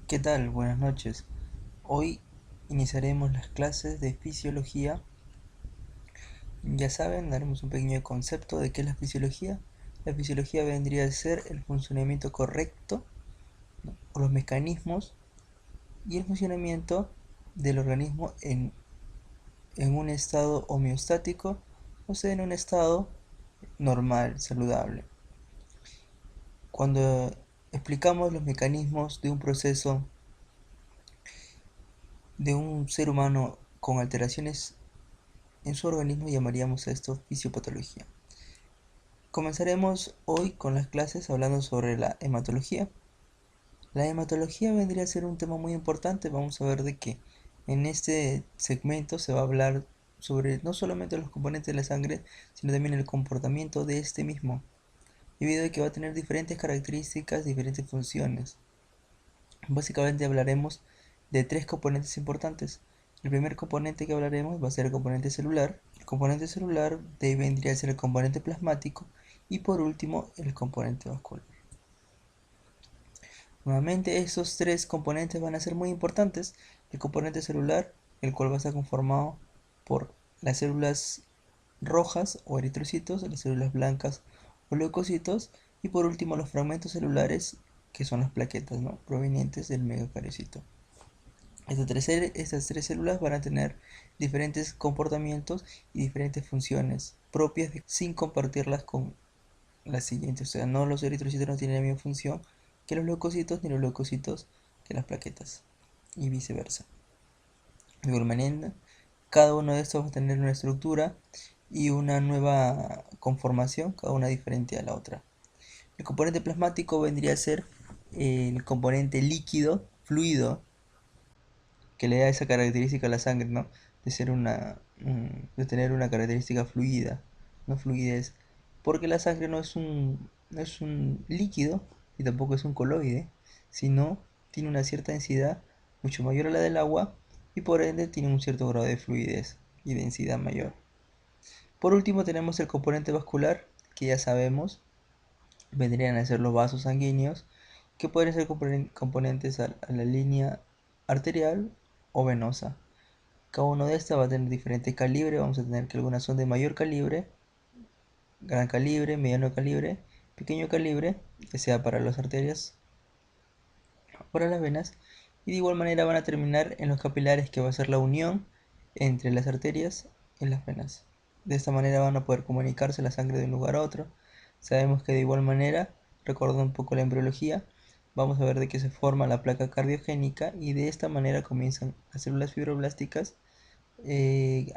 ¿Qué tal? Buenas noches. Hoy iniciaremos las clases de fisiología. Ya saben, daremos un pequeño concepto de qué es la fisiología. La fisiología vendría a ser el funcionamiento correcto, ¿no?, o los mecanismos y el funcionamiento del organismo en un estado homeostático, o sea, en un estado normal, saludable. Cuando explicamos los mecanismos de un proceso de un ser humano con alteraciones en su organismo, llamaríamos a esto fisiopatología. Comenzaremos hoy con las clases hablando sobre la hematología. La hematología vendría a ser un tema muy importante. Vamos a ver de que en este segmento se va a hablar sobre no solamente los componentes de la sangre, sino también el comportamiento de este mismo, debido a que va a tener diferentes características, diferentes funciones. Básicamente hablaremos de tres componentes importantes. El primer componente que hablaremos va a ser el componente celular. El componente celular vendría a ser el componente plasmático y por último el componente vascular. Nuevamente estos tres componentes van a ser muy importantes. El componente celular, el cual va a estar conformado por las células rojas o eritrocitos, las células blancas o leucocitos y por último los fragmentos celulares, que son las plaquetas, ¿no?, provenientes del megacariocito. Estas tres células van a tener diferentes comportamientos y diferentes funciones propias sin compartirlas con las siguientes. O sea, no, los eritrocitos no tienen la misma función que los leucocitos, ni los leucocitos que las plaquetas, y viceversa. De igual manera, cada uno de estos va a tener una estructura y una nueva conformación, cada una diferente a la otra. El componente plasmático vendría a ser el componente líquido, fluido, que le da esa característica a la sangre, ¿no? De ser de tener una característica fluida, no fluidez, porque la sangre no es un líquido y tampoco es un coloide, sino tiene una cierta densidad mucho mayor a la del agua y por ende tiene un cierto grado de fluidez y densidad mayor. Por último tenemos el componente vascular, que ya sabemos vendrían a ser los vasos sanguíneos, que pueden ser componentes a la línea arterial o venosa. Cada uno de estas va a tener diferente calibre. Vamos a tener que algunas son de mayor calibre, gran calibre, mediano calibre, pequeño calibre, que sea para las arterias o para las venas. Y de igual manera van a terminar en los capilares, que va a ser la unión entre las arterias y las venas. De esta manera van a poder comunicarse la sangre de un lugar a otro. Sabemos que de igual manera, recordando un poco la embriología, vamos a ver de qué se forma la placa cardiogénica y de esta manera comienzan las células fibroblásticas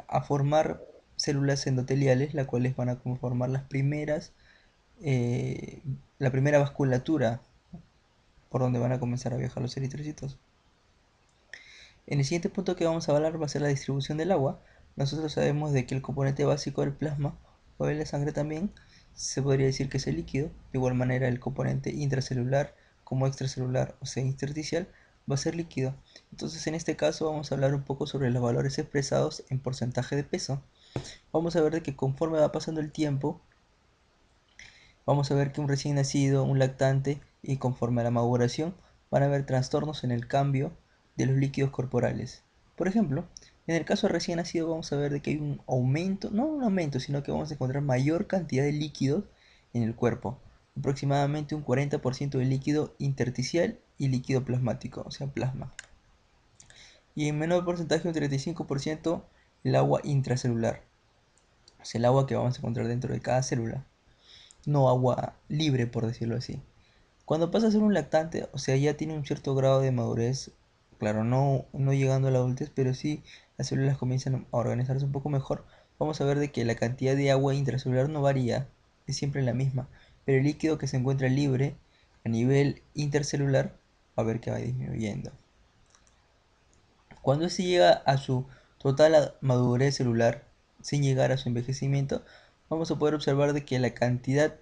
a formar células endoteliales, las cuales van a conformar eh, la primera vasculatura por donde van a comenzar a viajar los eritrocitos. En el siguiente punto que vamos a hablar va a ser la distribución del agua. Nosotros sabemos de que el componente básico del plasma o de la sangre también se podría decir que es el líquido. De igual manera el componente intracelular como extracelular, o sea intersticial, va a ser líquido. Entonces en este caso vamos a hablar un poco sobre los valores expresados en porcentaje de peso. Vamos a ver de que conforme va pasando el tiempo, vamos a ver que un recién nacido, un lactante y conforme a la maduración van a haber trastornos en el cambio de los líquidos corporales. Por ejemplo, en el caso de recién nacido vamos a ver de que hay un aumento, no un aumento, sino que vamos a encontrar mayor cantidad de líquidos en el cuerpo, aproximadamente un 40% de líquido intersticial y líquido plasmático, o sea, plasma. Y en menor porcentaje, un 35%, el agua intracelular, o sea, el agua que vamos a encontrar dentro de cada célula, no agua libre, por decirlo así. Cuando pasa a ser un lactante, o sea, ya tiene un cierto grado de madurez, claro, no llegando a la adultez, pero sí las células comienzan a organizarse un poco mejor, vamos a ver de que la cantidad de agua intracelular no varía, es siempre la misma, pero el líquido que se encuentra libre a nivel intercelular va a ver que va disminuyendo. Cuando se llega a su total madurez celular, sin llegar a su envejecimiento, vamos a poder observar de que la cantidad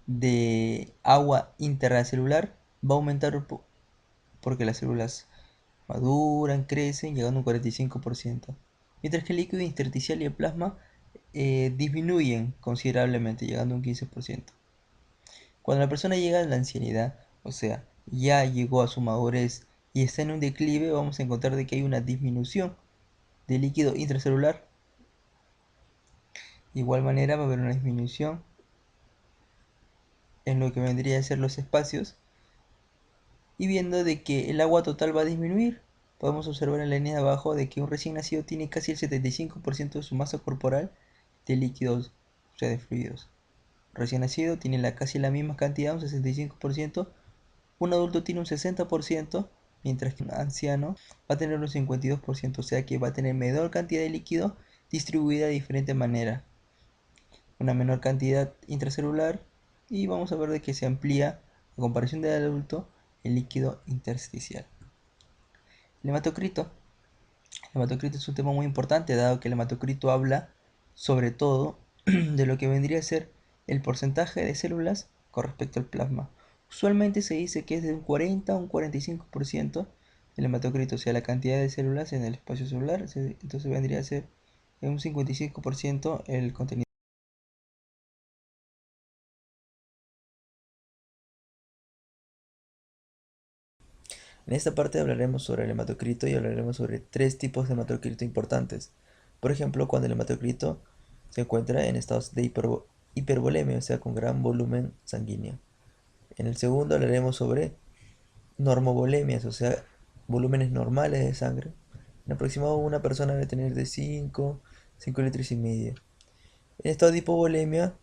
de agua intracelular va a aumentar porque las células maduran, crecen, llegando a un 45%, mientras que el líquido intersticial y el plasma disminuyen considerablemente, llegando a un 15%. Cuando la persona llega a la ancianidad, o sea, ya llegó a su madurez y está en un declive, vamos a encontrar de que hay una disminución de líquido intracelular. De igual manera va a haber una disminución en lo que vendría a ser los espacios, y viendo de que el agua total va a disminuir, podemos observar en la línea de abajo de que un recién nacido tiene casi el 75% de su masa corporal de líquidos, o sea, de fluidos. Un recién nacido tiene casi la misma cantidad, un 65%, un adulto tiene un 60%, mientras que un anciano va a tener un 52%, o sea que va a tener menor cantidad de líquido distribuida de diferente manera, una menor cantidad intracelular, y vamos a ver de que se amplía, a comparación del adulto, el líquido intersticial. El hematocrito. El hematocrito es un tema muy importante, dado que el hematocrito habla sobre todo de lo que vendría a ser el porcentaje de células con respecto al plasma. Usualmente se dice que es de un 40 a un 45% el hematocrito, o sea, la cantidad de células en el espacio celular, entonces vendría a ser un 55% el contenido. En esta parte hablaremos sobre el hematocrito y hablaremos sobre tres tipos de hematocrito importantes. Por ejemplo, cuando el hematocrito se encuentra en estados de hipervolemia, o sea, con gran volumen sanguíneo. En el segundo hablaremos sobre normovolemias, o sea, volúmenes normales de sangre. En aproximado una persona debe tener de 5 litros y medio. En estado de hipovolemia,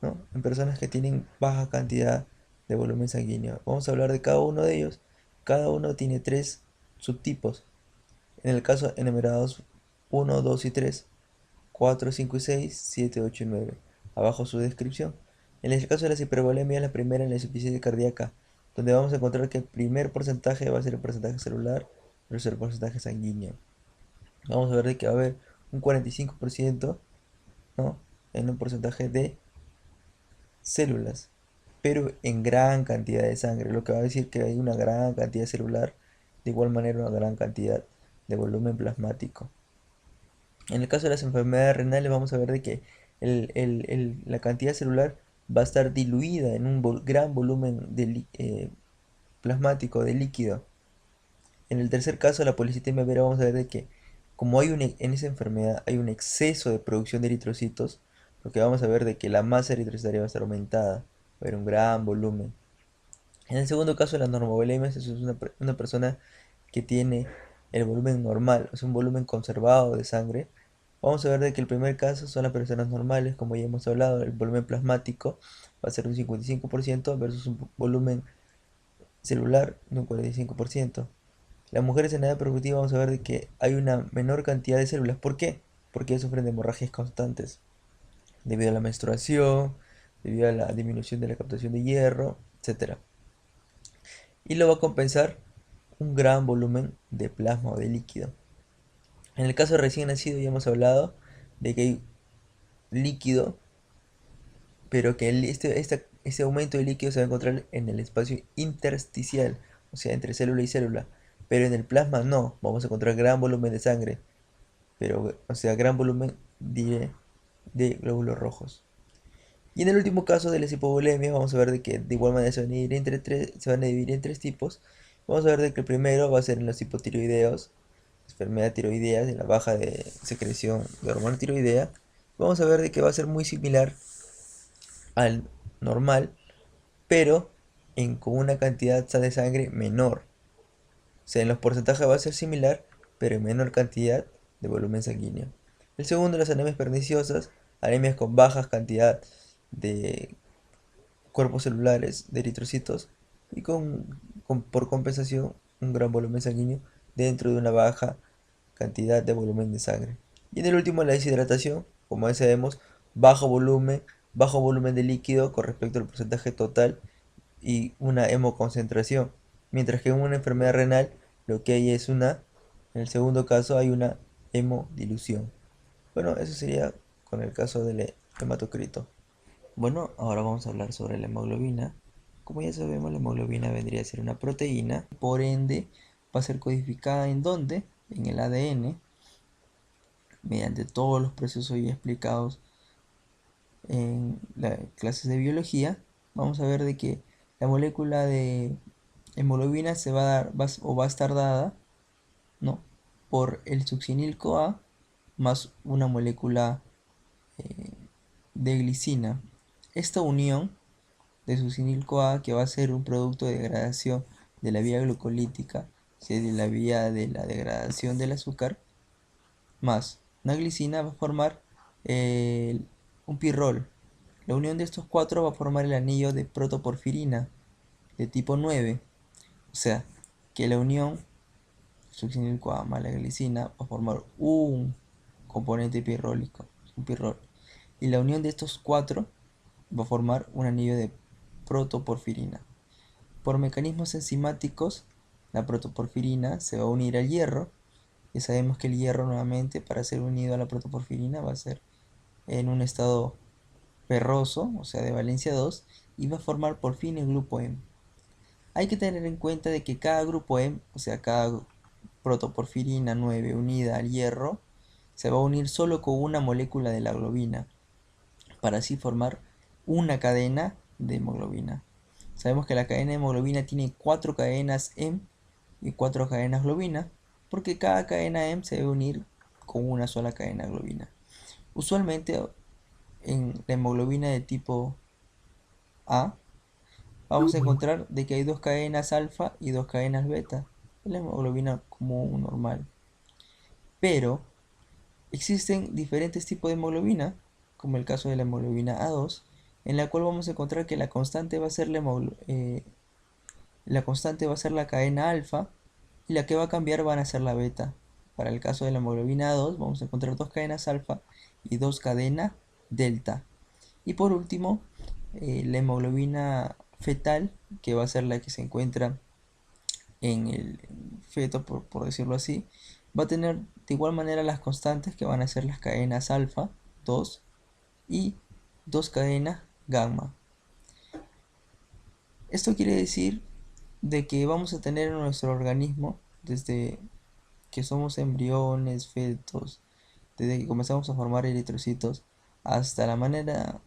¿no?, en personas que tienen baja cantidad de volumen sanguíneo. Vamos a hablar de cada uno de ellos. Cada uno tiene tres subtipos. En el caso enumerados 1, 2 y 3, 4, 5 y 6, 7, 8 y 9. Abajo su descripción. En el caso de las hipervolemias, la primera en la insuficiencia cardíaca, donde vamos a encontrar que el primer porcentaje va a ser el porcentaje celular versus el porcentaje sanguíneo. Vamos a ver de que va a haber un 45%, ¿no?, en un porcentaje de células, pero en gran cantidad de sangre, lo que va a decir que hay una gran cantidad celular, de igual manera una gran cantidad de volumen plasmático. En el caso de las enfermedades renales vamos a ver de que la cantidad celular va a estar diluida en un gran volumen plasmático de líquido. En el tercer caso, la policitemia vera, vamos a ver de que como en esa enfermedad hay un exceso de producción de eritrocitos, lo que vamos a ver de que la masa eritrocitaria va a estar aumentada, va a haber un gran volumen. En el segundo caso, la normovolemias, eso es una persona que tiene el volumen normal, es un volumen conservado de sangre. Vamos a ver de que el primer caso son las personas normales, como ya hemos hablado, el volumen plasmático va a ser un 55% versus un volumen celular de un 45%. Las mujeres en edad reproductiva vamos a ver de que hay una menor cantidad de células. ¿Por qué? Porque ellas sufren de hemorragias constantes, debido a la menstruación, debido a la disminución de la captación de hierro, etc. Y lo va a compensar un gran volumen de plasma o de líquido. En el caso de recién nacido ya hemos hablado de que hay líquido, pero que este aumento de líquido se va a encontrar en el espacio intersticial, o sea, entre célula y célula. Pero en el plasma no, vamos a encontrar gran volumen de sangre, pero, o sea, gran volumen de glóbulos rojos. Y en el último caso de las hipovolemias, vamos a ver de que de igual manera se van a dividir en tres tipos. Vamos a ver de que el primero va a ser en los hipotiroideos, enfermedad tiroidea, de la baja de secreción de hormona tiroidea. Vamos a ver de que va a ser muy similar al normal, pero con una cantidad de sangre menor. O sea, en los porcentajes va a ser similar, pero en menor cantidad de volumen sanguíneo. El segundo, las anemias perniciosas, anemias con baja cantidad de cuerpos celulares, de eritrocitos, y por compensación un gran volumen sanguíneo dentro de una baja cantidad de volumen de sangre. Y en el último, la deshidratación, como ya sabemos, bajo volumen de líquido con respecto al porcentaje total y una hemoconcentración. Mientras que en una enfermedad renal lo que hay es en el segundo caso hay una hemodilución. Bueno, eso sería con el caso de la hematocrito. Bueno, ahora vamos a hablar sobre la hemoglobina. Como ya sabemos, la hemoglobina vendría a ser una proteína, por ende va a ser codificada ¿en dónde? En el ADN, mediante todos los procesos ya explicados en las clases de biología. Vamos a ver de que la molécula de hemoglobina se va a dar o va a estar dada, ¿no?, por el succinil-CoA más una molécula eh, de glicina. Esta unión de succinil-CoA, que va a ser un producto de degradación de la vía glucolítica, o sea, de la vía de la degradación del azúcar, más una glicina, va a formar un pirrol. La unión de estos cuatro va a formar el anillo de protoporfirina de tipo 9. O sea, que la unión succinil-CoA más la glicina va a formar un componente pirrólico, un pirrol. Y la unión de estos cuatro va a formar un anillo de protoporfirina. Por mecanismos enzimáticos, la protoporfirina se va a unir al hierro. Ya sabemos que el hierro nuevamente, para ser unido a la protoporfirina, va a ser en un estado ferroso, o sea de valencia 2, y va a formar por fin el grupo M. Hay que tener en cuenta de que cada grupo M, o sea cada protoporfirina 9 unida al hierro, se va a unir solo con una molécula de la globina, para así formar una cadena de hemoglobina. Sabemos que la cadena de hemoglobina tiene 4 cadenas M y 4 cadenas globina, porque cada cadena M se debe unir con una sola cadena globina. Usualmente en la hemoglobina de tipo A vamos a encontrar de que hay 2 cadenas alfa y 2 cadenas beta, en la hemoglobina común normal. Pero existen diferentes tipos de hemoglobina, como el caso de la hemoglobina A2, en la cual vamos a encontrar que la constante va a ser la cadena alfa, y la que va a cambiar van a ser la beta. Para el caso de la hemoglobina A2 vamos a encontrar 2 cadenas alfa y 2 cadenas delta. Y por último, la hemoglobina fetal, que va a ser la que se encuentra en el feto, por decirlo así, va a tener de igual manera las constantes, que van a ser las cadenas alfa 2 y 2 cadenas gamma. Esto quiere decir de que vamos a tener en nuestro organismo, desde que somos embriones, fetos, desde que comenzamos a formar eritrocitos, hasta la manera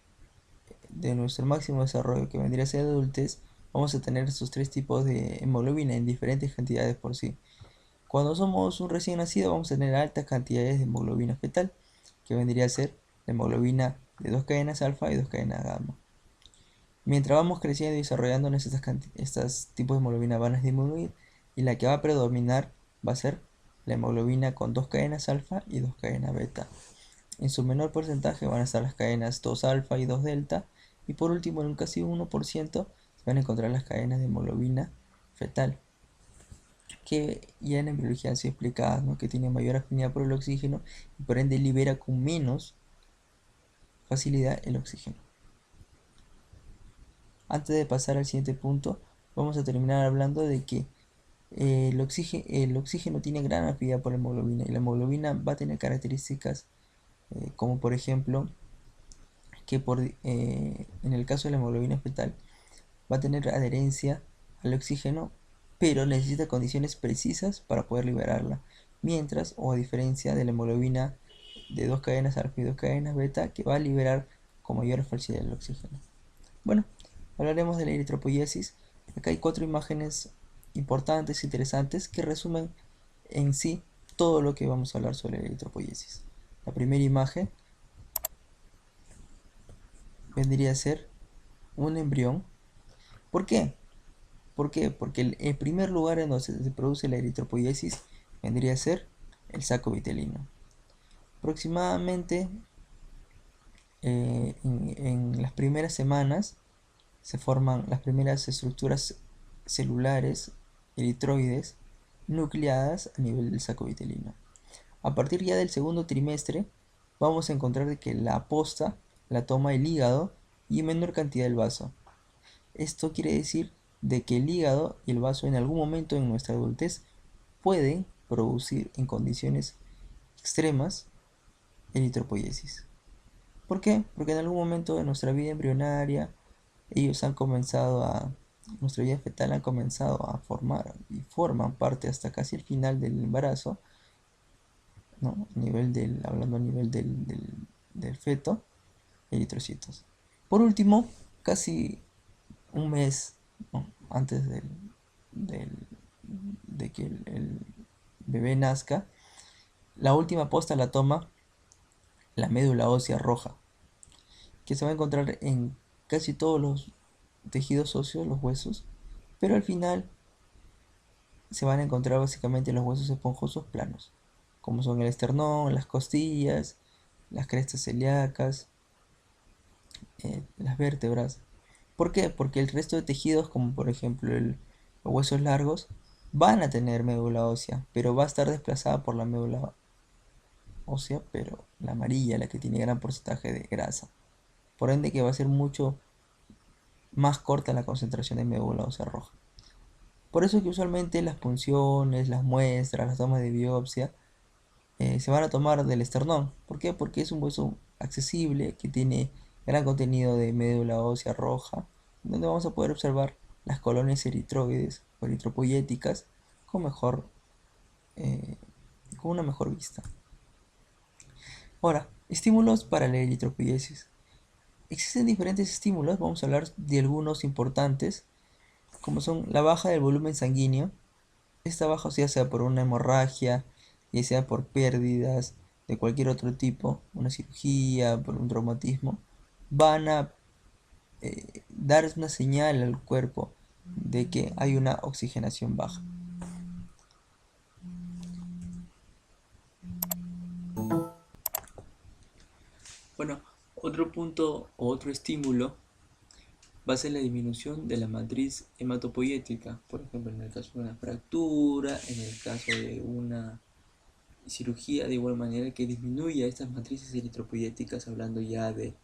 de nuestro máximo desarrollo, que vendría a ser adultez, vamos a tener estos 3 tipos de hemoglobina en diferentes cantidades por sí. Cuando somos un recién nacido vamos a tener altas cantidades de hemoglobina fetal, que vendría a ser la hemoglobina de 2 cadenas alfa y 2 cadenas gamma. Mientras vamos creciendo y desarrollando, estos tipos de hemoglobina van a disminuir, y la que va a predominar va a ser la hemoglobina con 2 cadenas alfa y 2 cadenas beta. En su menor porcentaje van a estar las cadenas 2 alfa y 2 delta, y por último en un casi 1% se van a encontrar las cadenas de hemoglobina fetal, que ya en biología han sido explicadas, ¿no?, que tiene mayor afinidad por el oxígeno y por ende libera con menos facilidad el oxígeno. Antes de pasar al siguiente punto, vamos a terminar hablando de que el oxígeno tiene gran afinidad por la hemoglobina, y la hemoglobina va a tener características como por ejemplo que en el caso de la hemoglobina fetal va a tener adherencia al oxígeno, pero necesita condiciones precisas para poder liberarla, mientras, o a diferencia de la hemoglobina de 2 cadenas alfa y 2 cadenas beta, que va a liberar con mayor facilidad el oxígeno. Bueno, hablaremos de la eritropoiesis. Acá hay 4 imágenes importantes e interesantes que resumen en sí todo lo que vamos a hablar sobre la eritropoiesis. La primera imagen vendría a ser un embrión. ¿Por qué? ¿Por qué? Porque el primer lugar en donde se produce la eritropoiesis vendría a ser el saco vitelino. Aproximadamente en las primeras semanas se forman las primeras estructuras celulares eritroides nucleadas a nivel del saco vitelino. A partir ya del segundo trimestre vamos a encontrar que la aposta la toma el hígado y en menor cantidad el vaso. Esto quiere decir de que el hígado y el vaso en algún momento en nuestra adultez pueden producir en condiciones extremas eritropoiesis. ¿Por qué? Porque en algún momento de nuestra vida embrionaria, ellos han comenzado a, nuestra vida fetal han comenzado a formar y forman parte hasta casi el final del embarazo, ¿no? Hablando a nivel del feto, eritrocitos. Por último, casi un mes, ¿no? Antes del- de que el bebé nazca, la última posta la toma la médula ósea roja, que se va a encontrar en casi todos los tejidos óseos, los huesos, pero al final se van a encontrar básicamente los huesos esponjosos planos, como son el esternón, las costillas, las crestas celíacas, las vértebras. ¿Por qué? Porque el resto de tejidos, como por ejemplo los huesos largos, van a tener médula ósea, pero va a estar desplazada por la médula ósea, pero la amarilla, la que tiene gran porcentaje de grasa. Por ende que va a ser mucho más corta la concentración de médula ósea roja. Por eso que usualmente las punciones, las muestras, las tomas de biopsia se van a tomar del esternón. ¿Por qué? Porque es un hueso accesible que tiene gran contenido de médula ósea roja, donde vamos a poder observar las colonias eritroides o eritropoyéticas con mejor, eh, con una mejor vista. Ahora, estímulos para la eritropoiesis. Existen diferentes estímulos, vamos a hablar de algunos importantes, como son la baja del volumen sanguíneo. Esta baja ya sea por una hemorragia, ya sea por pérdidas de cualquier otro tipo, una cirugía, por un traumatismo, van a dar una señal al cuerpo de que hay una oxigenación baja. Bueno, otro punto o otro estímulo va a ser la disminución de la matriz hematopoyética, por ejemplo, en el caso de una fractura, en el caso de una cirugía, de igual manera que disminuya estas matrices eritropoyéticas, hablando ya de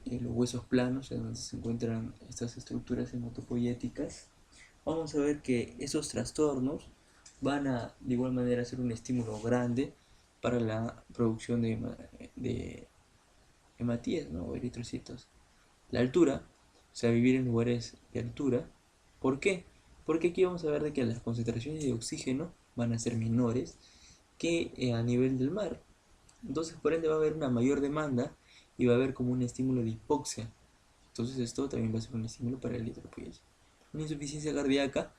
los huesos planos, en donde se encuentran estas estructuras hematopoyéticas. Vamos a ver que esos trastornos van a de igual manera ser un estímulo grande para la producción de hematíes, ¿no? O eritrocitos. La altura, o sea, vivir en lugares de altura. ¿Por qué? Porque aquí vamos a ver de que las concentraciones de oxígeno van a ser menores que a nivel del mar. Entonces, por ende, va a haber una mayor demanda y va a haber como un estímulo de hipoxia. Entonces, esto también va a ser un estímulo para el eritropoyesis. Una insuficiencia cardíaca,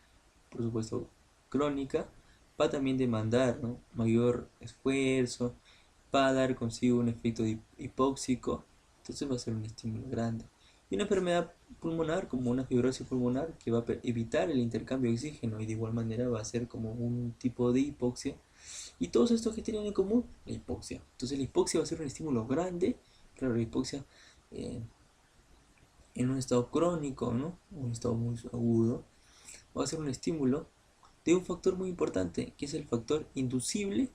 por supuesto, crónica, va a también demandar, ¿no? Mayor esfuerzo, va a dar consigo un efecto hipóxico, entonces va a ser un estímulo grande. Y una enfermedad pulmonar, como una fibrosis pulmonar, que va a evitar el intercambio de oxígeno y de igual manera va a ser como un tipo de hipoxia. Y todos estos que tienen en común, la hipoxia. Entonces la hipoxia va a ser un estímulo grande, claro, la hipoxia eh, en un estado crónico, ¿no? Un estado muy agudo, va a ser un estímulo de un factor muy importante, que es el factor inducible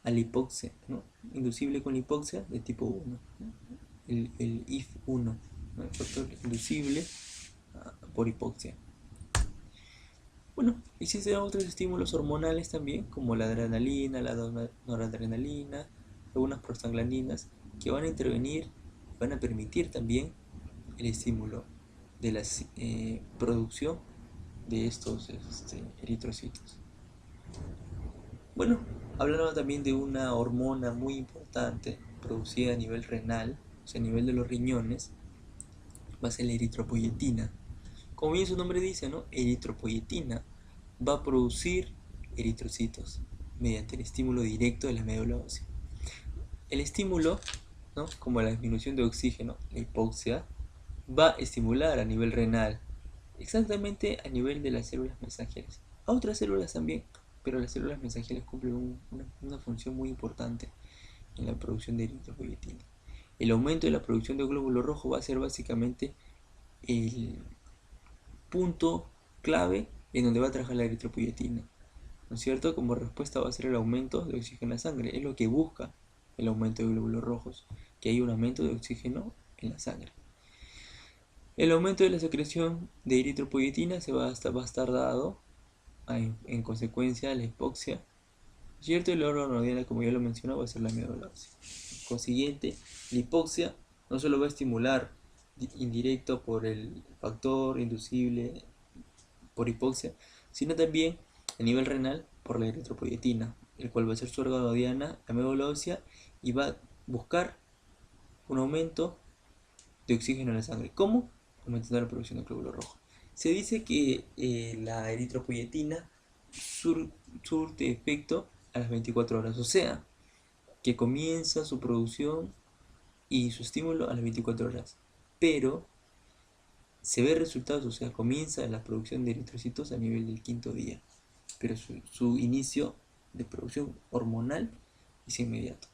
a la hipoxia, ¿no? Inducible con hipoxia de tipo 1, ¿no? El IF1, ¿no? El factor inducible por hipoxia. Bueno, existen otros estímulos hormonales también, como la adrenalina, la noradrenalina, algunas prostaglandinas, que van a intervenir, van a permitir también el estímulo de la producción de estos eritrocitos. Bueno, hablando también de una hormona muy importante producida a nivel renal, o sea, a nivel de los riñones, va a ser la eritropoyetina. Como bien su nombre dice, ¿no? Eritropoyetina va a producir eritrocitos mediante el estímulo directo de la médula ósea. El estímulo, ¿no? Como la disminución de oxígeno, la hipoxia, va a estimular a nivel renal, exactamente a nivel de las células mensajeras. A otras células también, pero las células mensajeras cumplen una función muy importante en la producción de eritropoyetina. El aumento de la producción de glóbulos rojos va a ser básicamente el punto clave en donde va a trabajar la eritropoyetina, ¿no es cierto? Como respuesta va a ser el aumento de oxígeno en la sangre, es lo que busca el aumento de glóbulos rojos, que hay un aumento de oxígeno en la sangre. El aumento de la secreción de eritropoyetina va a estar dado en consecuencia de la hipoxia, ¿cierto? El órgano nodal, como ya lo mencionaba, va a ser la médula ósea. consiguiente, la hipoxia no solo va a estimular indirecto por el factor inducible por hipoxia, sino también a nivel renal por la eritropoyetina, el cual va a ser su órgano diana, la médula ósea, y va a buscar un aumento de oxígeno en la sangre. ¿Cómo? Aumentando la producción de glóbulo rojo. Se dice que la eritropoyetina surte efecto a las 24 horas, o sea, que comienza su producción y su estímulo a las 24 horas. Pero se ve resultados, o sea, comienza la producción de eritrocitos a nivel del quinto día, pero su inicio de producción hormonal es inmediato.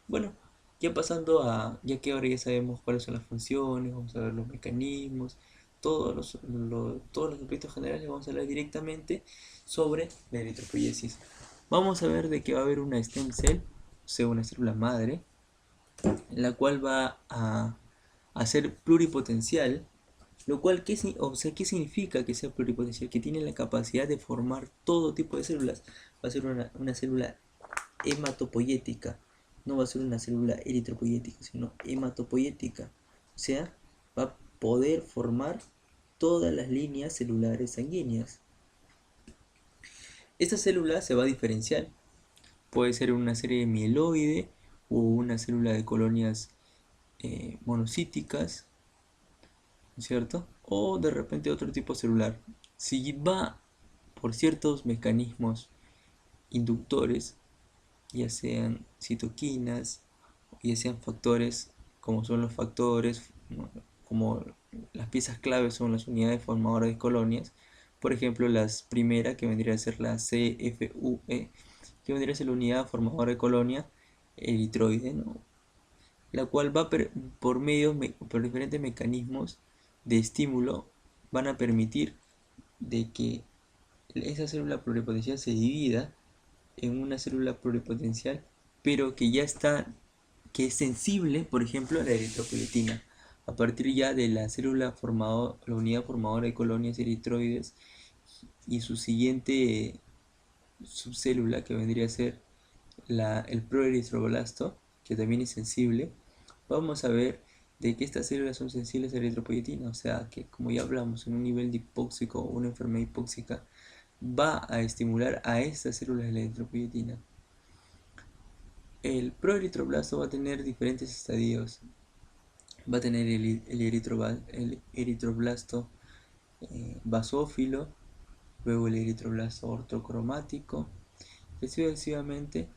Bueno, ya pasando a, ya que ahora ya sabemos cuáles son las funciones, vamos a ver los mecanismos, todos los aspectos generales, vamos a hablar directamente sobre la eritropoyesis. Vamos a ver de que va a haber una stem cell, o sea, una célula madre, la cual va a ser pluripotencial, lo cual, o sea, ¿qué significa que sea pluripotencial? Que tiene la capacidad de formar todo tipo de células. Va a ser una célula hematopoyética, no va a ser una célula eritropoyética, sino hematopoyética. O sea, va a poder formar todas las líneas celulares sanguíneas. Esta célula se va a diferenciar. Puede ser una serie mieloide o una célula de colonias monocíticas, ¿cierto? O de repente otro tipo celular. Si va por ciertos mecanismos inductores, ya sean citoquinas, ya sean factores, como son los factores, como las piezas claves son las unidades formadoras de colonias, por ejemplo, las primeras que vendría a ser la CFUE, que vendría a ser la unidad formadora de colonia eritroide, ¿no? La cual va por diferentes mecanismos de estímulo van a permitir de que esa célula pluripotencial se divida en una célula pluripotencial, pero que ya está, que es sensible, por ejemplo, a la eritropoyetina. A partir ya de la célula formado, la unidad formadora de colonias eritroides y su siguiente subcélula que vendría a ser el proeritroblasto, que también es sensible, vamos a ver de que estas células son sensibles a la eritropoyetina, o sea que como ya hablamos en un nivel de hipóxico o una enfermedad hipóxica, va a estimular a estas células de la eritropoyetina. El proeritroblasto va a tener diferentes estadios. Va a tener el eritroblasto basófilo, luego el eritroblasto ortocromático, y así sucesivamente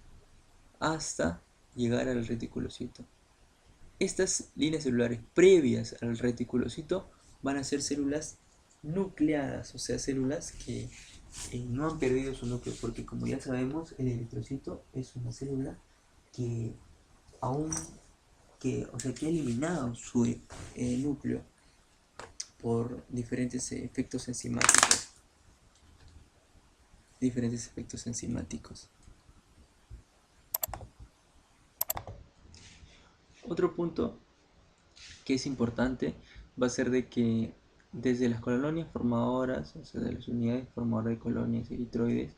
hasta llegar al reticulocito. Estas líneas celulares previas al reticulocito van a ser células nucleadas, o sea, células que no han perdido su núcleo, porque como ya sabemos, el eritrocito es una célula que aún o sea, que ha eliminado su núcleo por diferentes efectos enzimáticos. Diferentes efectos enzimáticos. Otro punto que es importante va a ser de que desde las colonias formadoras, o sea, de las unidades formadoras de colonias eritroides,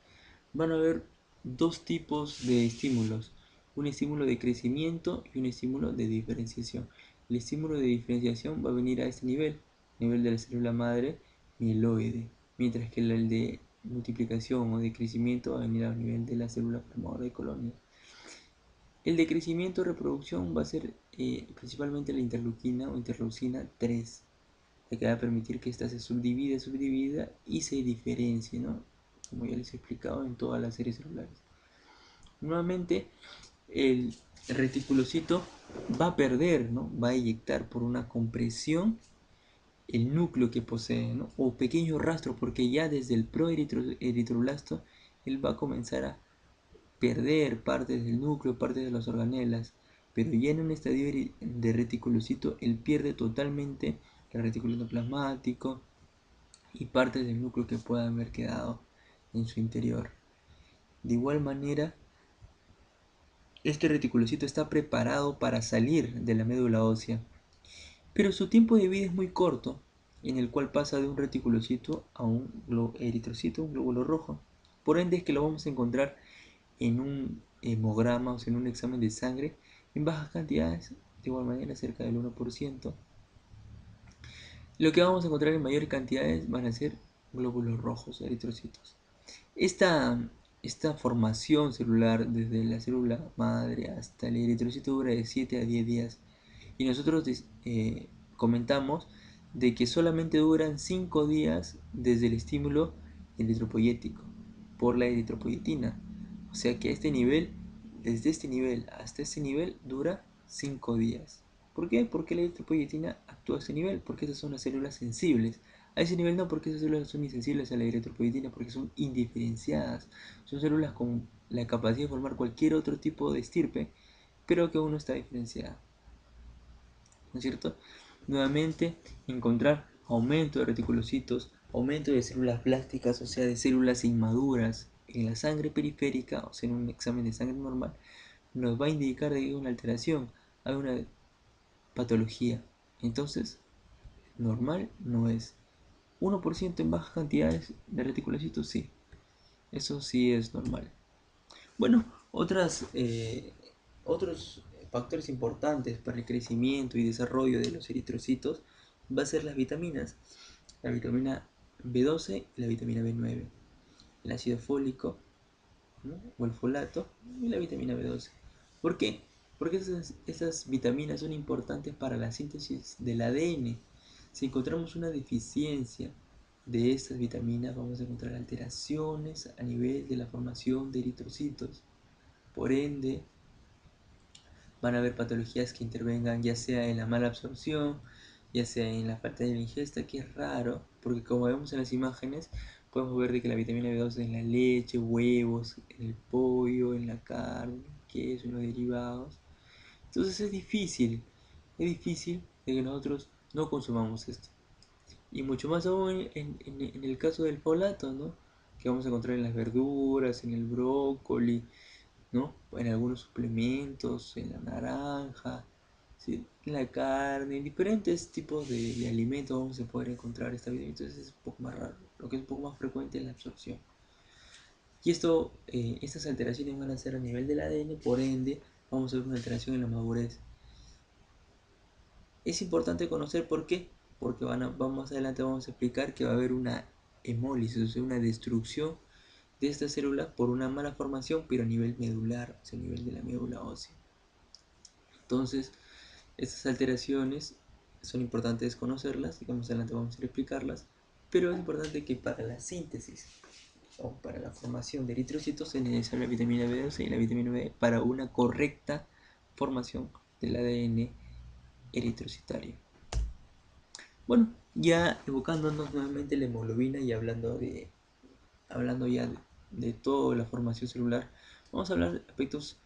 van a haber dos tipos de estímulos, un estímulo de crecimiento y un estímulo de diferenciación. El estímulo de diferenciación va a venir a este nivel de la célula madre mieloide, mientras que el de multiplicación o de crecimiento va a venir a nivel de la célula formadora de colonias. El de crecimiento y reproducción va a ser principalmente la interleuquina o interleucina 3, la que va a permitir que ésta se subdivida y se diferencie, ¿no? Como ya les he explicado en todas las series celulares. Nuevamente, el reticulocito va a perder, ¿no? Va a eyectar por una compresión el núcleo que posee, ¿no? O pequeño rastro, porque ya desde el proeritroblasto él va a comenzar a perder partes del núcleo, partes de las organelas, pero ya en un estadio de reticulocito él pierde totalmente el reticulito plasmático y partes del núcleo que puedan haber quedado en su interior. De igual manera, este reticulocito está preparado para salir de la médula ósea, pero su tiempo de vida es muy corto, en el cual pasa de un reticulocito a un eritrocito, un glóbulo rojo. Por ende es que lo vamos a encontrar en un hemograma, o sea, en un examen de sangre, En bajas cantidades, de igual manera, cerca del 1%. Lo que vamos a encontrar en mayores cantidades van a ser glóbulos rojos, eritrocitos. Esta, esta formación celular desde la célula madre hasta el eritrocito dura de 7 a 10 días. Y nosotros comentamos de que solamente duran 5 días desde el estímulo eritropoyético por la eritropoyetina. O sea que este nivel, desde este nivel hasta este nivel, dura 5 días. ¿Por qué? Porque la eritropoyetina actúa a ese nivel, porque esas son las células sensibles. A ese nivel no, porque esas células son insensibles a la eritropoyetina, porque son indiferenciadas. Son células con la capacidad de formar cualquier otro tipo de estirpe, pero que aún no está diferenciada. ¿No es cierto? Nuevamente, encontrar aumento de reticulocitos, aumento de células plásticas, o sea, de células inmaduras en la sangre periférica, o sea, en un examen de sangre normal, nos va a indicar de que hay una alteración, hay una patología. Entonces, normal no es. 1% en bajas cantidades de reticulocitos, sí. Eso sí es normal. Bueno, otros factores importantes para el crecimiento y desarrollo de los eritrocitos va a ser las vitaminas, la vitamina B12 y la vitamina B9, el ácido fólico, ¿no? O el folato y la vitamina B12. ¿Por qué? Porque esas vitaminas son importantes para la síntesis del ADN. Si encontramos una deficiencia de estas vitaminas, vamos a encontrar alteraciones a nivel de la formación de eritrocitos. Por ende, van a haber patologías que intervengan ya sea en la mala absorción, ya sea en la falta de la ingesta, que es raro, porque como vemos en las imágenes, podemos ver de que la vitamina B12 en la leche, huevos, en el pollo, en la carne, queso, en los derivados. Entonces es difícil de que nosotros no consumamos esto. Y mucho más aún en el caso del folato, ¿no? Que vamos a encontrar en las verduras, en el brócoli, ¿no? En algunos suplementos, en la naranja, ¿sí? En la carne, en diferentes tipos de alimentos vamos a poder encontrar esta vitamina. Entonces es un poco más raro. Lo que es un poco más frecuente es la absorción. Y estas alteraciones van a ser a nivel del ADN, por ende vamos a ver una alteración en la madurez. Es importante conocer por qué, porque más adelante vamos a explicar que va a haber una hemólisis, o sea, una destrucción de estas células por una mala formación, pero a nivel medular, o sea, a nivel de la médula ósea. Entonces, estas alteraciones son importantes conocerlas, y más adelante vamos a explicarlas, pero es importante que para la síntesis o para la formación de eritrocitos se necesita la vitamina B12 y la vitamina B para una correcta formación del ADN eritrocitario. Bueno, ya evocándonos nuevamente la hemoglobina y hablando ya de toda la formación celular, vamos a hablar de aspectos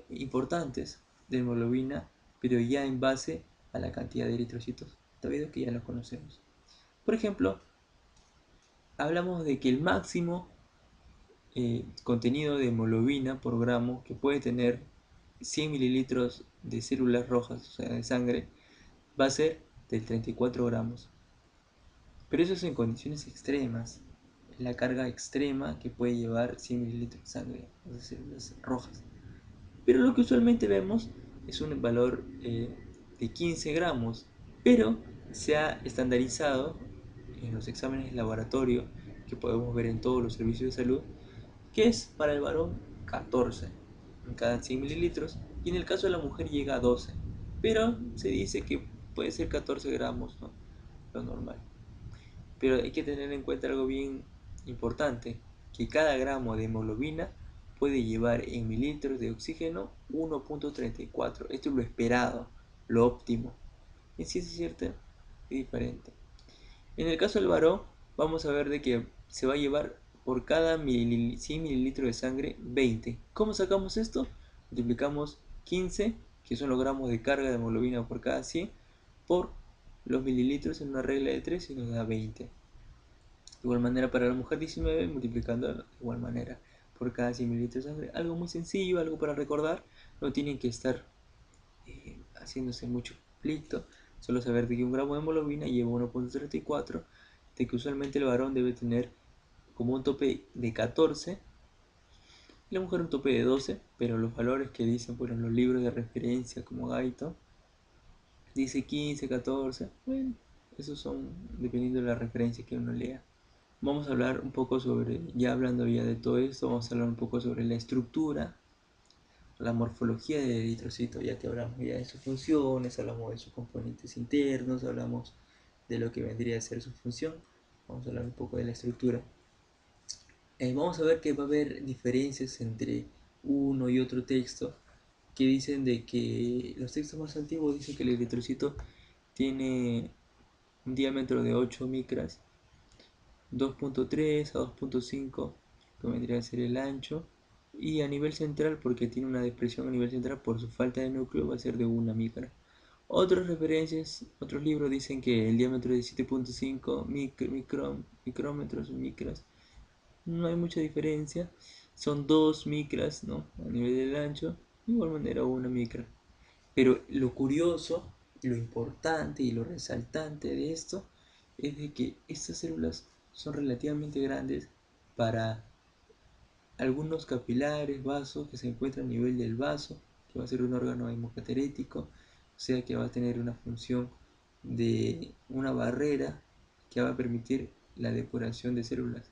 importantes de hemoglobina, pero ya en base a la cantidad de eritrocitos, debido que ya los conocemos. Por ejemplo, hablamos de que el máximo contenido de hemoglobina por gramo que puede tener 100 mililitros de células rojas, o sea, de sangre, va a ser de 34 gramos. Pero eso es en condiciones extremas, la carga extrema que puede llevar 100 mililitros de sangre, o sea, células rojas. Pero lo que usualmente vemos es un valor de 15 gramos, pero se ha estandarizado en los exámenes de laboratorio que podemos ver en todos los servicios de salud, que es para el varón 14 en cada 100 mililitros y en el caso de la mujer llega a 12, pero se dice que puede ser 14 gramos, ¿no? Lo normal. Pero hay que tener en cuenta algo bien importante, que cada gramo de hemoglobina puede llevar en mililitros de oxígeno 1.34. Esto es lo esperado, lo óptimo. Y si es cierto, es diferente. En el caso del varón, vamos a ver de que se va a llevar por cada 100 mililitros de sangre 20. ¿Cómo sacamos esto? Multiplicamos 15, que son los gramos de carga de hemoglobina por cada 100, por los mililitros en una regla de 3 y nos da 20. De igual manera para la mujer 19, multiplicando de igual manera por cada 100 mililitros de sangre. Algo muy sencillo, algo para recordar. No tienen que estar haciéndose mucho conflicto. Solo saber de que un gramo de hemoglobina lleva 1.34, de que usualmente el varón debe tener como un tope de 14 La mujer un tope de 12, pero los valores que dicen, bueno, los libros de referencia como Gaito, dice 15, 14, bueno, esos son dependiendo de la referencia que uno lea. Vamos a hablar un poco sobre, ya hablando ya de todo esto, vamos a hablar un poco sobre la estructura, la morfología del eritrocito, ya que hablamos ya de sus funciones, hablamos de sus componentes internos, hablamos de lo que vendría a ser su función. Vamos a hablar un poco de la estructura. Vamos a ver que va a haber diferencias entre uno y otro texto que dicen de que los textos más antiguos dicen que el eritrocito tiene un diámetro de 8 micras, 2.3 a 2.5, que vendría a ser el ancho, y a nivel central, porque tiene una depresión a nivel central por su falta de núcleo, va a ser de 1 micra. Otras referencias, otros libros dicen que el diámetro es de 7.5 micrómetros, micras. No hay mucha diferencia. Son 2 micras, ¿no? A nivel del ancho. De igual manera 1 micra. Pero lo curioso, lo importante y lo resaltante de esto es de que estas células son relativamente grandes para algunos capilares, vasos que se encuentran a nivel del vaso, que va a ser un órgano hemocaterético, o sea que va a tener una función de una barrera que va a permitir la depuración de células.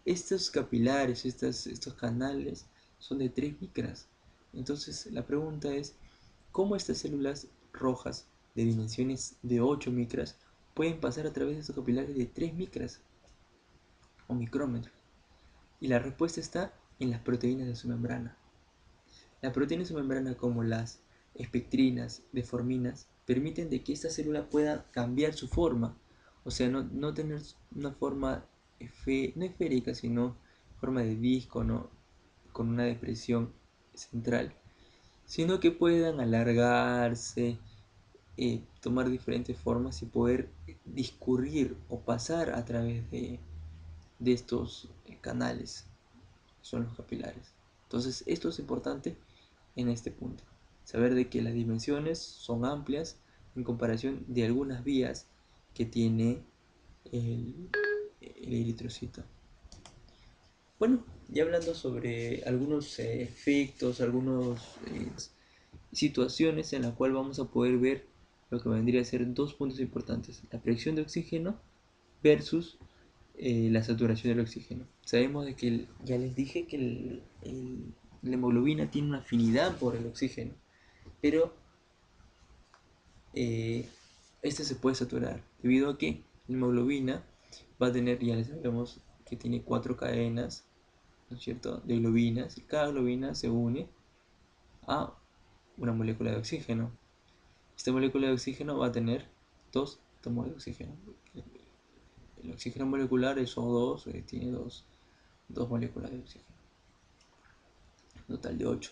Estos capilares, estos canales son de 3 micras. Entonces la pregunta es, ¿cómo estas células rojas de dimensiones de 8 micras pueden pasar a través de estos capilares de 3 micras o micrómetros? Y la respuesta está en las proteínas de su membrana. Las proteínas de su membrana, como las espectrinas, deforminas, permiten de que esta célula pueda cambiar su forma. O sea, no tener una forma no esférica, sino forma de disco, ¿no? Con una depresión central, sino que puedan alargarse, tomar diferentes formas y poder discurrir o pasar a través de estos canales, son los capilares. Entonces, esto es importante en este punto. Saber de que las dimensiones son amplias en comparación de algunas vías que tiene el eritrocito. Bueno, ya hablando sobre algunos efectos, algunas situaciones en las cuales vamos a poder ver lo que vendría a ser dos puntos importantes: la presión de oxígeno versus la saturación del oxígeno. Sabemos de que ya les dije que la hemoglobina tiene una afinidad por el oxígeno, pero este se puede saturar debido a que la hemoglobina va a tener, ya les sabemos que tiene 4 cadenas, ¿no es cierto?, de globinas, y cada globina se une a una molécula de oxígeno. Esta molécula de oxígeno va a tener 2 átomos de oxígeno. El oxígeno molecular es O2, tiene dos moléculas de oxígeno, total de 8.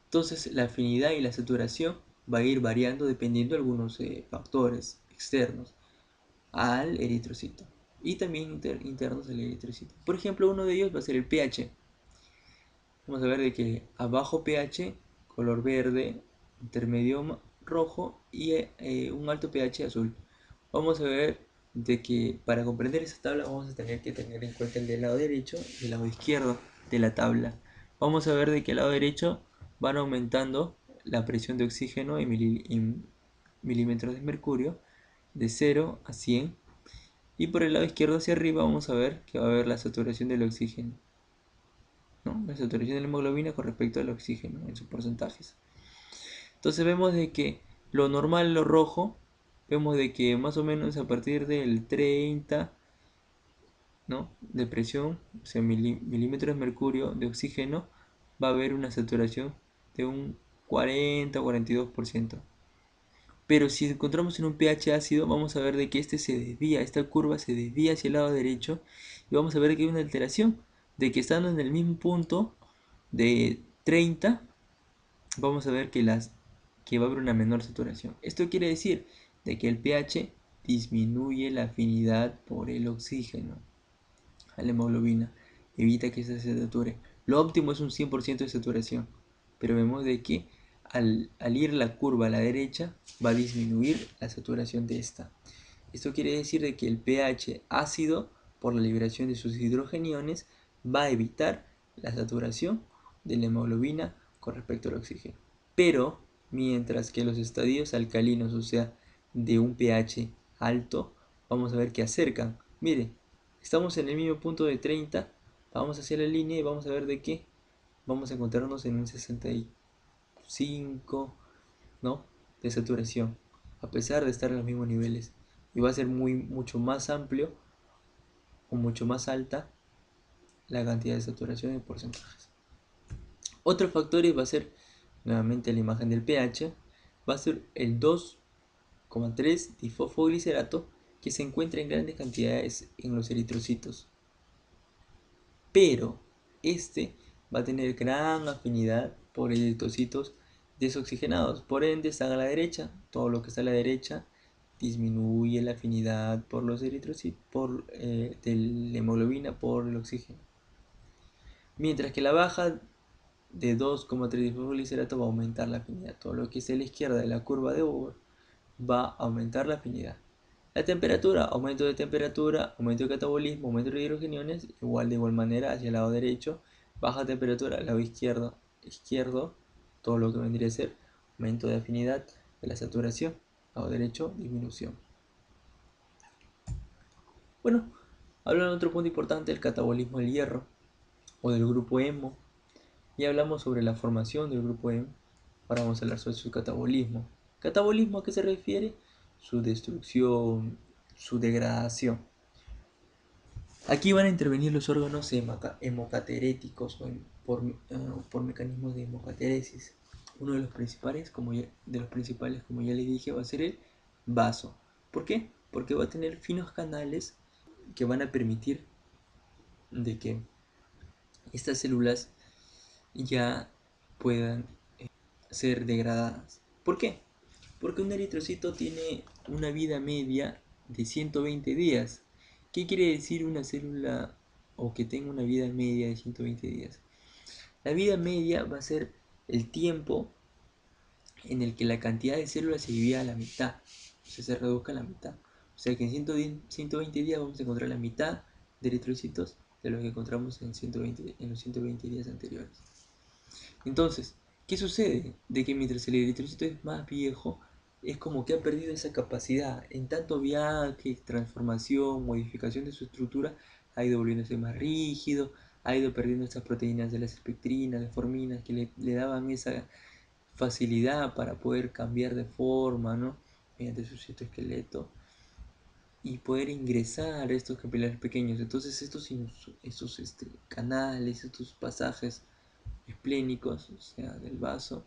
Entonces la afinidad y la saturación va a ir variando dependiendo de algunos factores externos al eritrocito y también internos al eritrocito. Por ejemplo, uno de ellos va a ser el pH. Vamos a ver de que a bajo pH, color verde, intermedio rojo y un alto pH azul. Vamos a ver de que para comprender esa tabla vamos a tener que tener en cuenta el del lado derecho y el lado izquierdo de la tabla. Vamos a ver de que el lado derecho van aumentando la presión de oxígeno en milímetros de mercurio de 0 a 100, y por el lado izquierdo hacia arriba vamos a ver que va a haber la saturación del oxígeno, ¿no? La saturación de la hemoglobina con respecto al oxígeno en sus porcentajes. Entonces vemos de que lo normal, lo rojo, vemos de que más o menos a partir del 30, ¿no?, de presión, o sea, milímetros de mercurio de oxígeno, va a haber una saturación de un 40-42%. Pero si encontramos en un pH ácido, vamos a ver de que este se desvía, esta curva se desvía hacia el lado derecho, y vamos a ver que hay una alteración, de que estando en el mismo punto de 30, vamos a ver que va a haber una menor saturación. Esto quiere decir de que el pH disminuye la afinidad por el oxígeno a la hemoglobina, evita que se sature. Lo óptimo es un 100% de saturación, pero vemos de que al ir la curva a la derecha va a disminuir la saturación de esta. Esto quiere decir de que el pH ácido, por la liberación de sus hidrogeniones, va a evitar la saturación de la hemoglobina con respecto al oxígeno. Pero, mientras que los estadios alcalinos, o sea, de un pH alto, vamos a ver que acercan. Mire, estamos en el mismo punto de 30, vamos hacia la línea y vamos a ver de qué. Vamos a encontrarnos en un 65, ¿no? De saturación, a pesar de estar en los mismos niveles. Y va a ser mucho más amplio o mucho más alta la cantidad de saturación en porcentajes. Otros factores va a ser, nuevamente la imagen del pH, va a ser el 2,3 difosfoglicerato que se encuentra en grandes cantidades en los eritrocitos. Pero este va a tener gran afinidad por eritrocitos desoxigenados. Por ende, están a la derecha. Todo lo que está a la derecha disminuye la afinidad por los eritrocitos, de la hemoglobina por el oxígeno. Mientras que la baja de 2,3 difosfoglicerato va a aumentar la afinidad. Todo lo que es a la izquierda de la curva de Bohr va a aumentar la afinidad. La temperatura, aumento de temperatura, aumento de catabolismo, aumento de hidrogeniones, de igual manera hacia el lado derecho, baja temperatura, al lado izquierdo, todo lo que vendría a ser aumento de afinidad de la saturación, lado derecho, disminución. Bueno, hablando de otro punto importante, el catabolismo del hierro o del grupo hemo. Ya hablamos sobre la formación del grupo hemo, ahora vamos a hablar sobre su catabolismo. ¿Catabolismo a qué se refiere? Su destrucción, su degradación. Aquí van a intervenir los órganos hemocateréticos por mecanismos de hemocateresis. Uno de los principales, como ya les dije, va a ser el vaso. ¿Por qué? Porque va a tener finos canales que van a permitir de que estas células ya puedan ser degradadas. ¿Por qué? Porque un eritrocito tiene una vida media de 120 días. ¿Qué quiere decir una célula o que tenga una vida media de 120 días? La vida media va a ser el tiempo en el que la cantidad de células se divide a la mitad, o sea, se reduzca a la mitad. O sea que en 120 días vamos a encontrar la mitad de eritrocitos de lo que encontramos en los 120 días anteriores. Entonces, ¿qué sucede? De que mientras el eritrocito es más viejo, es como que ha perdido esa capacidad. En tanto viaje, transformación, modificación de su estructura, ha ido volviéndose más rígido, ha ido perdiendo esas proteínas de las espectrinas, las forminas, que le daban esa facilidad para poder cambiar de forma, ¿no? Mediante su citoesqueleto y poder ingresar a estos capilares pequeños. Entonces estos canales, estos pasajes esplénicos, o sea, del vaso,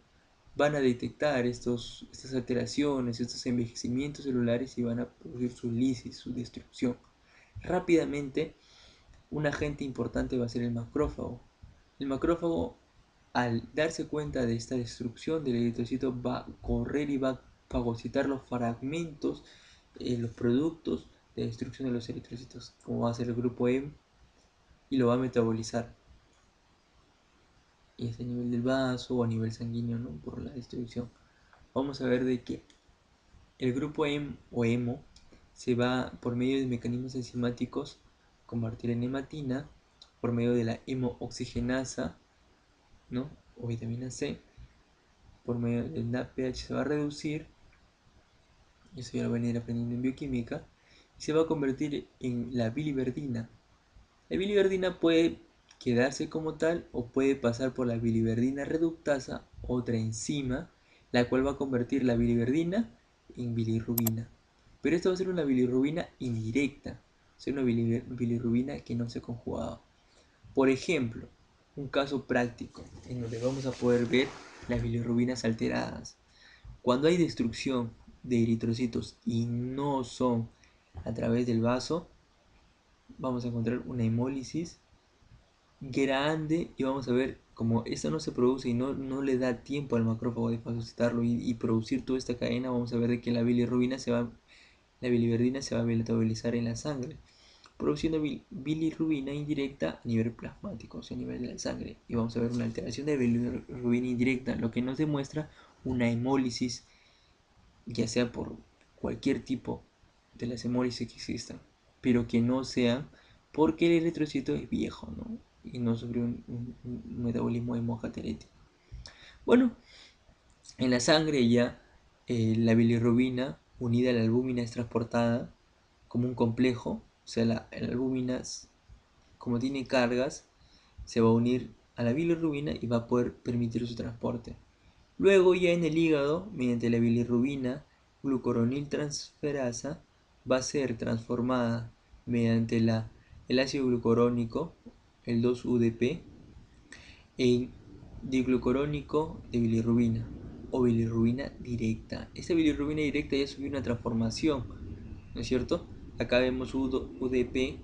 van a detectar estas alteraciones, estos envejecimientos celulares y van a producir su lisis, su destrucción. Rápidamente, un agente importante va a ser el macrófago. El macrófago, al darse cuenta de esta destrucción del eritrocito, va a correr y va a fagocitar los fragmentos, los productos de destrucción de los eritrocitos, como va a ser el grupo M, y lo va a metabolizar. Y es a nivel del vaso o a nivel sanguíneo, ¿no? Por la distribución. Vamos a ver de que el grupo M o hemo se va por medio de mecanismos enzimáticos convertir en hematina, por medio de la hemooxigenasa, ¿no? O vitamina C, por medio del NADPH se va a reducir, y eso ya lo van a ir aprendiendo en bioquímica, y se va a convertir en la biliverdina. La biliverdina puede quedarse como tal o puede pasar por la biliverdina reductasa, otra enzima, la cual va a convertir la biliverdina en bilirrubina. Pero esto va a ser una bilirrubina indirecta, va a ser una bilirrubina que no se ha conjugado. Por ejemplo, un caso práctico en donde vamos a poder ver las bilirrubinas alteradas. Cuando hay destrucción de eritrocitos y no son a través del vaso, vamos a encontrar una hemólisis grande y vamos a ver como esto no se produce y no le da tiempo al macrófago de fagocitarlo y producir toda esta cadena. Vamos a ver de que la bilirrubina la biliverdina se va a metabolizar en la sangre, produciendo bilirrubina indirecta a nivel plasmático, o sea, a nivel de la sangre. Y vamos a ver una alteración de bilirrubina indirecta, lo que nos demuestra una hemólisis, ya sea por cualquier tipo de las hemólisis que existan, pero que no sean porque el eritrocito es viejo, ¿no? y no sufrir un metabolismo hemocaterético. Bueno, en la sangre ya la bilirrubina unida a la albúmina es transportada como un complejo, o sea, la albúmina, como tiene cargas, se va a unir a la bilirrubina y va a poder permitir su transporte. Luego ya en el hígado, mediante la bilirrubina glucoroniltransferasa, va a ser transformada mediante el ácido glucurónico, el 2-UDP, en diglucurónico de bilirrubina o bilirrubina directa. Esta bilirrubina directa ya subió una transformación, ¿no es cierto? Acá vemos UDP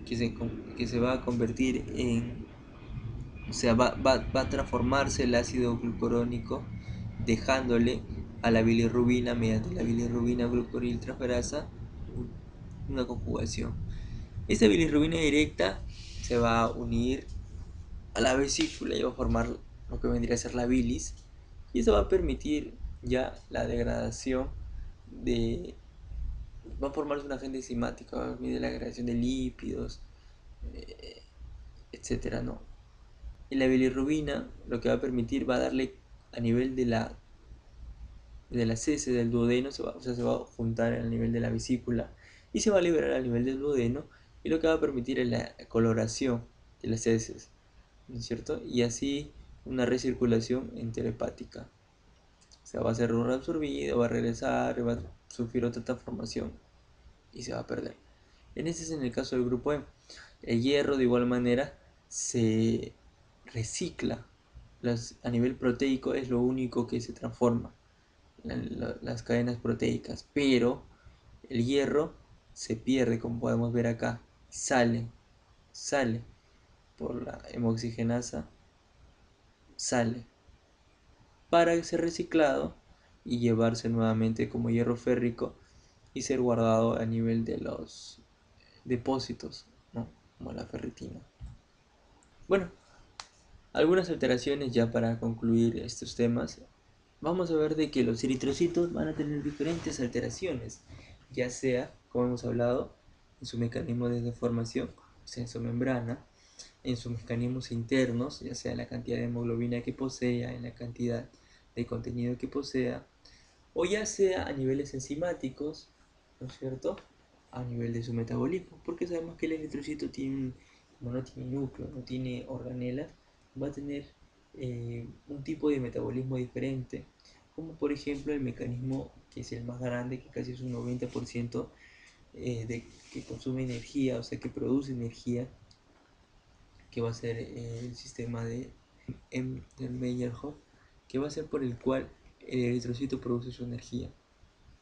que se va a convertir en, o sea, va a transformarse el ácido glucurónico dejándole a la bilirrubina mediante la bilirrubina glucoriltransferasa una conjugación. Esta bilirrubina directa se va a unir a la vesícula y va a formar lo que vendría a ser la bilis, y eso va a permitir ya la degradación de, va a formarse un agente enzimático, va a permitir la degradación de lípidos, etcétera, ¿no? Y la bilirrubina lo que va a permitir va a darle a nivel de las heces del duodeno, o sea, se va a juntar al nivel de la vesícula y se va a liberar al nivel del duodeno, y lo que va a permitir es la coloración de las heces, ¿no es cierto? Y así una recirculación enterohepática. O sea, va a ser reabsorbido, va a regresar, va a sufrir otra transformación y se va a perder. En este es en el caso del grupo E. El hierro de igual manera se recicla. A nivel proteico es lo único que se transforma, las cadenas proteicas, pero el hierro se pierde, como podemos ver acá, sale por la hemoxigenasa, sale para ser reciclado y llevarse nuevamente como hierro férrico y ser guardado a nivel de los depósitos, ¿no? Como la ferritina. Bueno, algunas alteraciones ya para concluir estos temas. Vamos a ver de que los eritrocitos van a tener diferentes alteraciones, ya sea, como hemos hablado, en su mecanismo de deformación, o sea, en su membrana, en sus mecanismos internos, ya sea en la cantidad de hemoglobina que posea, en la cantidad de contenido que posea, o ya sea a niveles enzimáticos, ¿no es cierto? A nivel de su metabolismo, porque sabemos que el eritrocito tiene, como no tiene núcleo, no tiene organelas, va a tener un tipo de metabolismo diferente, como por ejemplo el mecanismo que es el más grande, que casi es un 90% que consume energía, o sea que produce energía, que va a ser el sistema de Meyerhoff, que va a ser por el cual el eritrocito produce su energía.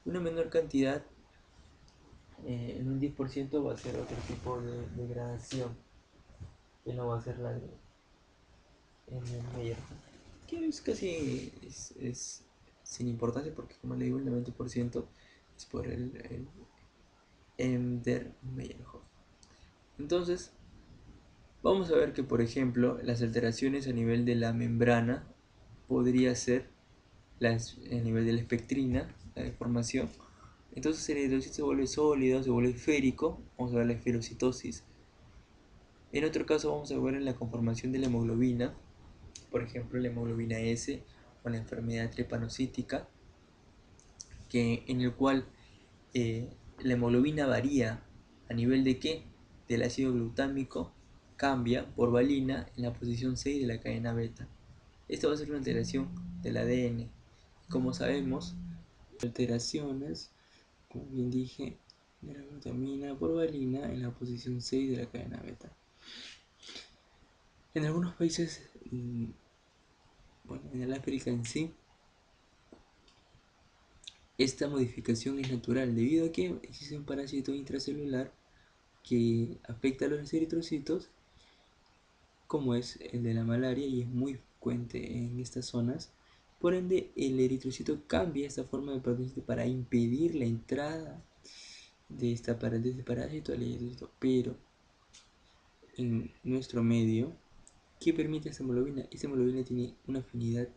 Una menor cantidad, en un 10% va a ser otro tipo de degradación, que no va a ser la de Meyerhoff, que es casi es sin importancia porque, como le digo, el 90% es por el Meyerhoff. Entonces, vamos a ver que, por ejemplo, las alteraciones a nivel de la membrana podría ser a nivel de la espectrina, la deformación. Entonces el eritrocito se vuelve sólido, se vuelve esférico. Vamos a ver la esferocitosis. En otro caso vamos a ver en la conformación de la hemoglobina, por ejemplo la hemoglobina S o la enfermedad trepanocítica, en el cual la hemoglobina varía a nivel de qué, del ácido glutámico, cambia por valina en la posición 6 de la cadena beta. Esto va a ser una alteración del ADN. Como sabemos, alteraciones, como bien dije, de la glutamina por valina en la posición 6 de la cadena beta. En algunos países, bueno, en el África en sí, esta modificación es natural debido a que existe un parásito intracelular que afecta a los eritrocitos, como es el de la malaria, y es muy frecuente en estas zonas. Por ende, el eritrocito cambia esta forma de parásito para impedir la entrada de este parásito al eritrocito. Pero en nuestro medio, ¿qué permite esta hemoglobina? Esta hemoglobina tiene una afinidad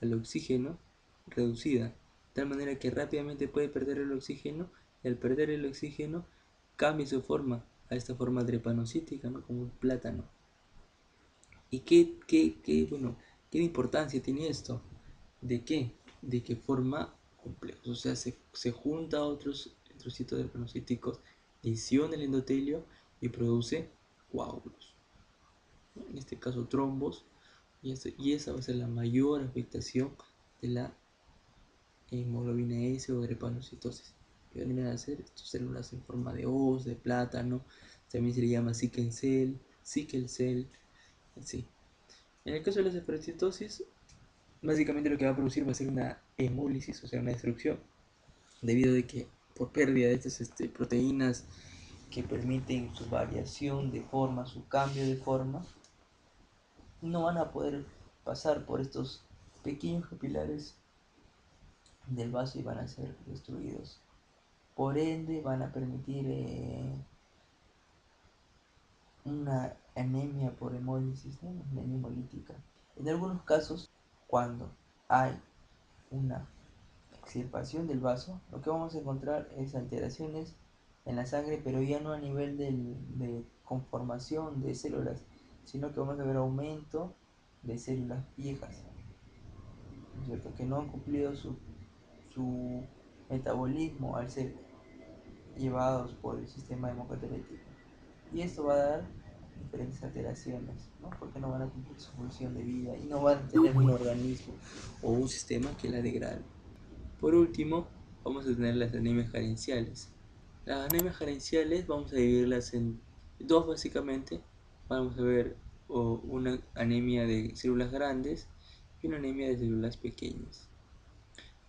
al oxígeno reducida, de tal manera que rápidamente puede perder el oxígeno, y al perder el oxígeno cambia su forma a esta forma drepanocítica, ¿no? Como un plátano. ¿Y bueno, qué importancia tiene esto? ¿De qué? De que forma complejos, o sea, se junta a otros trocitos de granocitos, lesiona el endotelio y produce coágulos, ¿no? En este caso trombos, y esa va a ser la mayor afectación de la hemoglobina S o drepanocitosis, que vienen a ser estas células en forma de hoz, de plátano, también se le llama sickle cell, así. En el caso de la esperocitosis, básicamente lo que va a producir va a ser una hemólisis, o sea, una destrucción, debido a que por pérdida de estas proteínas que permiten su variación de forma, su cambio de forma, no van a poder pasar por estos pequeños capilares del vaso y van a ser destruidos. Por ende, van a permitir una anemia por hemólisis, ¿no? Una anemia hemolítica. En algunos casos, cuando hay una extirpación del vaso, lo que vamos a encontrar es alteraciones en la sangre, pero ya no a nivel de conformación de células, sino que vamos a ver aumento de células viejas, ¿cierto? Que no han cumplido su metabolismo al ser llevados por el sistema hemocatalético. Y esto va a dar diferentes alteraciones, ¿no? Porque no van a cumplir su función de vida y no van a tener un organismo o un sistema que la degrade. Por último, vamos a tener las anemias carenciales. Las anemias carenciales vamos a dividirlas en dos básicamente. Vamos a ver una anemia de células grandes y una anemia de células pequeñas.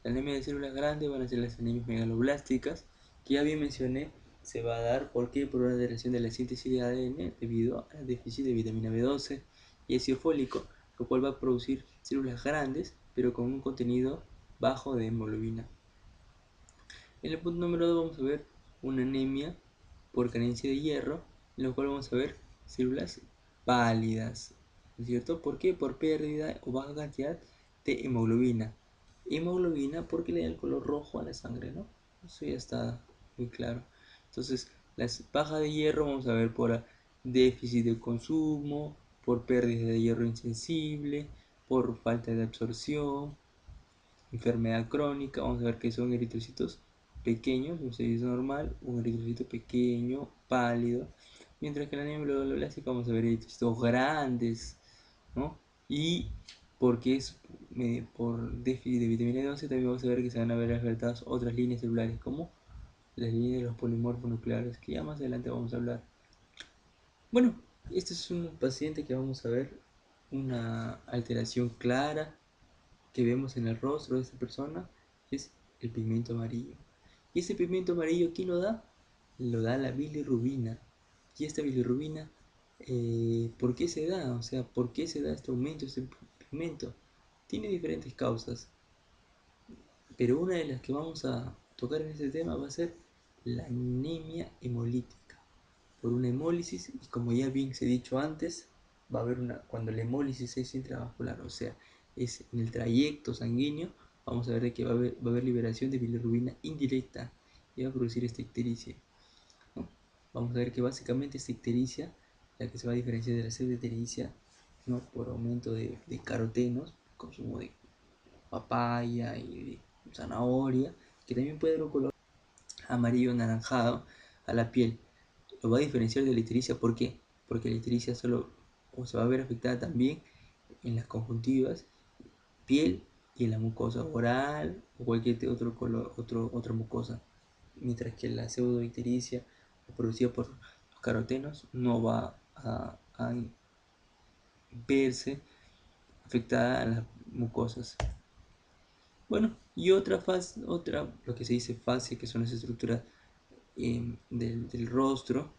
La anemia de células grandes van a ser las anemias megaloblásticas, que ya bien mencioné, se va a dar por una alteración de la síntesis de ADN debido al déficit de vitamina B12 y ácido fólico, lo cual va a producir células grandes pero con un contenido bajo de hemoglobina. En el punto número 2 vamos a ver una anemia por carencia de hierro, en lo cual vamos a ver células pálidas, ¿no es cierto? ¿Por qué? Por pérdida o baja cantidad de hemoglobina. Hemoglobina porque le da el color rojo a la sangre, ¿no? Eso ya está muy claro. Entonces, las bajas de hierro vamos a ver por déficit de consumo, por pérdida de hierro insensible, por falta de absorción, enfermedad crónica. Vamos a ver que son eritrocitos pequeños, un servicio normal, un eritrocito pequeño, pálido, mientras que la anemia megaloblásica vamos a ver eritrocitos grandes, ¿no? Y porque es por déficit de vitamina D12, también vamos a ver que se van a ver afectadas otras líneas celulares, como las líneas de los polimorfos nucleares, que ya más adelante vamos a hablar. Bueno, este es un paciente que vamos a ver una alteración clara que vemos en el rostro de esta persona, es el pigmento amarillo. ¿Y ese pigmento amarillo quién lo da? Lo da la bilirrubina. ¿Y esta bilirrubina por qué se da? O sea, ¿por qué se da este aumento de este pigmento? Tiene diferentes causas, pero una de las que vamos a tocar en este tema va a ser la anemia hemolítica por una hemólisis, y como ya bien se ha dicho antes, va a haber cuando la hemólisis es intravascular, o sea, es en el trayecto sanguíneo, vamos a ver que va a haber liberación de bilirrubina indirecta y va a producir esta ictericia, ¿no? Vamos a ver que básicamente esta ictericia, la que se va a diferenciar de la pseudoictericia, ¿no? Por aumento de carotenos, consumo de papaya y de zanahoria, que también puede dar un color amarillo anaranjado a la piel. Lo va a diferenciar de la ictericia. ¿Por qué? Porque la ictericia solo se va a ver afectada también en las conjuntivas, piel y en la mucosa oral o cualquier otro color, otra mucosa. Mientras que la pseudoictericia producida por los carotenos no va a verse afectada a las mucosas. Bueno, y otra fase, lo que se dice fase, que son las estructuras del rostro,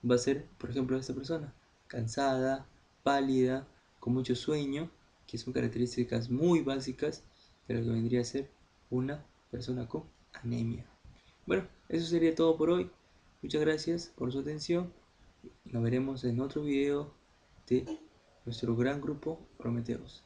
va a ser, por ejemplo, esta persona, cansada, pálida, con mucho sueño, que son características muy básicas de lo que vendría a ser una persona con anemia. Bueno, eso sería todo por hoy. Muchas gracias por su atención. Nos veremos en otro video de nuestro gran grupo Prometeos.